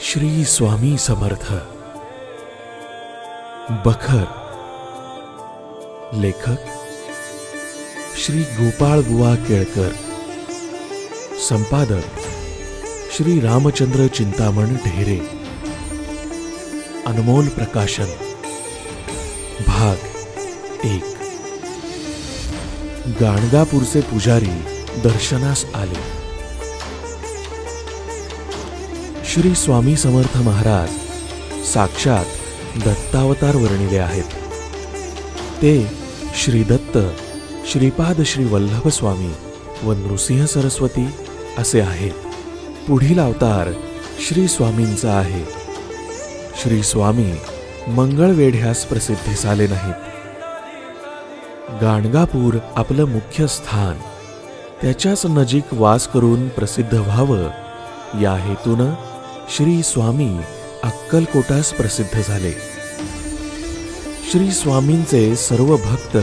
श्री स्वामी समर्थ. बखर. लेखक श्री गोपाळ बुवा केळकर. संपादक श्री रामचंद्र चिंतामण ढेरे. अनमोल प्रकाशन. भाग 1. गाणगापूरचे पुजारी दर्शनास आले. श्री स्वामी समर्थ महाराज साक्षात दत्तावतार वर्णिले आहेत. ते श्री दत्त, श्रीपाद श्री वल्लभ स्वामी व नृसिंह सरस्वती असे आहेत. पुढील अवतार श्री स्वामींचा आहे. श्री स्वामी मंगळवेढ्यास प्रसिद्धीस आले नाहीत. गाणगापूर आपलं मुख्य स्थान, त्याच्याच नजीक वास करून प्रसिद्ध व्हावं या हेतूनं श्री स्वामी अक्कलकोटास प्रसिद्ध झाले. श्री स्वामींचे सर्व भक्त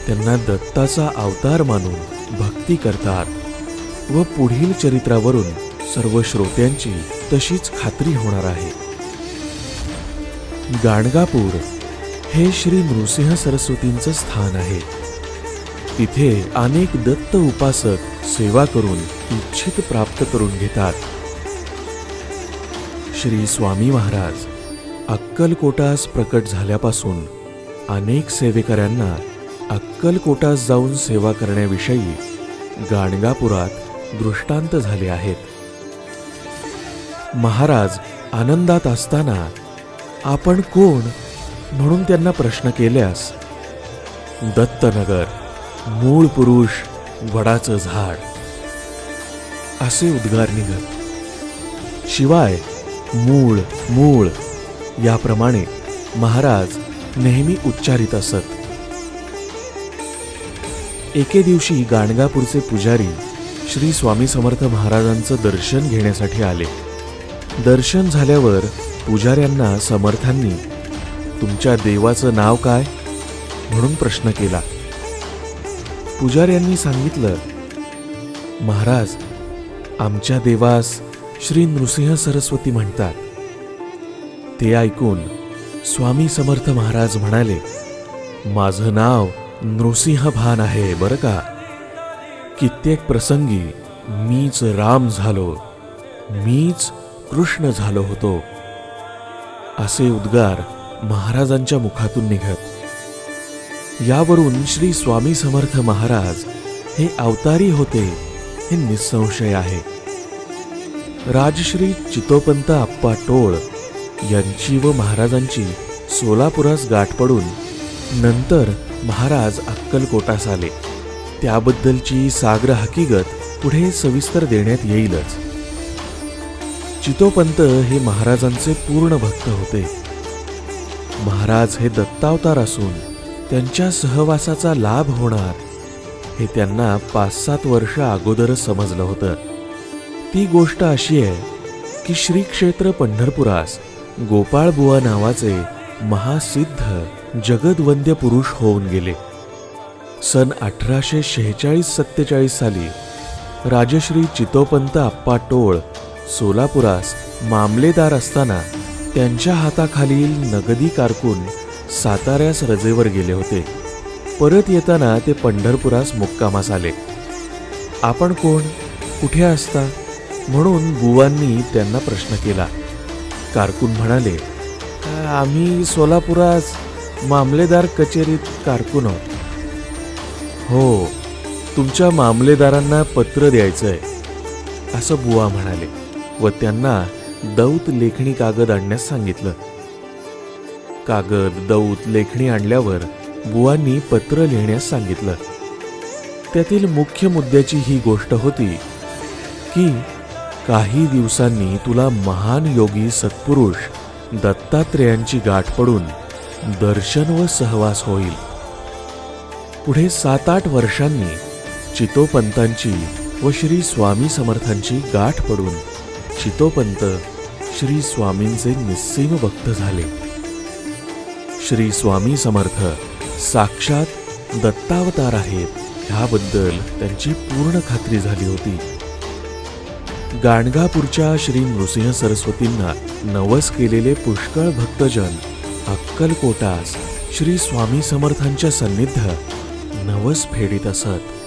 त्यांना दत्ताचा अवतार मानून भक्ती करतात व पुढील चरित्रावरून सर्व श्रोत्यांची तशीच खात्री होणार आहे. गाणगापूर हे श्री नृसिंह सरस्वतींचं स्थान आहे. तिथे अनेक दत्त उपासक सेवा करून इच्छित प्राप्त करून घेतात. श्री स्वामी महाराज अक्कलकोटास प्रकट झाल्यापासून अनेक सेवेकऱ्यांना अक्कलकोटास जाऊन सेवा करण्याविषयी गाणगापुरात दृष्टांत झाले आहेत. महाराज आनंदात असताना आपण कोण म्हणून त्यांना प्रश्न केल्यास दत्तनगर, मूळ पुरुष, वडाचं झाड असे उद्गार निघत. शिवाय मूळ मूळ याप्रमाणे महाराज नेहमी उच्चारित असत. एके दिवशी गाणगापूरचे पुजारी श्री स्वामी समर्थ महाराजांचं दर्शन घेण्यासाठी आले. दर्शन झाल्यावर पुजाऱ्यांना समर्थांनी तुमच्या देवाचं नाव काय म्हणून प्रश्न केला. पुजाऱ्यांनी सांगितलं, महाराज आमच्या देवास श्री नृसिंह सरस्वती म्हणतात. ते ऐकून स्वामी समर्थ महाराज म्हणाले, माझं नाव नृसिंह भान आहे बरं का. कित्येक प्रसंगी मीच राम झालो, मीच कृष्ण झालो होतो असे उद्गार महाराजांच्या मुखातून निघत. यावरून श्री स्वामी समर्थ महाराज हे अवतारी होते हे निसंशय आहे. राजश्री चितोपंत आप्पा टोळ यांची व महाराजांची सोलापुरास गाठ पडून नंतर महाराज अक्कलकोटास आले. त्याबद्दलची साग्र हकीकत पुढे सविस्तर देण्यात येईलच. चितोपंत हे महाराजांचे पूर्ण भक्त होते. महाराज हे दत्तावतार असून त्यांच्या सहवासाचा लाभ होणार हे त्यांना 5-7 वर्ष अगोदरच समजलं होतं. ती गोष्ट अशी आहे की श्री क्षेत्र पंढरपुरास गोपाळबुवा नावाचे महासिद्ध जगदवंद्य पुरुष होऊन गेले. सन 1846-47 साली राजश्री चितोपंत आप्पा टोळ सोलापुरास मामलेदार असताना त्यांच्या हाताखालील नगदी कारकून साताऱ्यास रजेवर गेले होते. परत येताना ते पंढरपुरास मुक्कामास आले. आपण कोण, कुठे असता म्हणून बुवांनी त्यांना प्रश्न केला. कारकून म्हणाले, आम्ही सोलापुरास मामलेदार कचेरीत कारकून आहोत. हो, तुमच्या मामलेदारांना पत्र द्यायचंय असं बुवा म्हणाले व त्यांना दौत लेखणी कागद आणण्यास सांगितलं. कागद, दौत, लेखणी आणल्यावर बुवांनी पत्र लिहिण्यास सांगितलं. त्यातील मुख्य मुद्द्याची ही गोष्ट होती की काही दिवसांनी तुला महान योगी सत्पुरुष दत्तात्रेयांची गाठ पडून दर्शन व सहवास होईल. पुढे 7-8 वर्षांनी चितोपंतांची व श्री स्वामी समर्थांची गाठ पडून चितोपंत श्री स्वामींचे निस्सीम भक्त झाले. श्री स्वामी समर्थ साक्षात दत्तावतार आहेत ह्याबद्दल त्यांची पूर्ण खात्री झाली होती. गाणगापूरच्या श्री नृसिंह सरस्वतींना नवस केलेले पुष्कळ भक्तजन अक्कलकोटास श्री स्वामी समर्थांच्या सन्निध नवस फेडीत असत.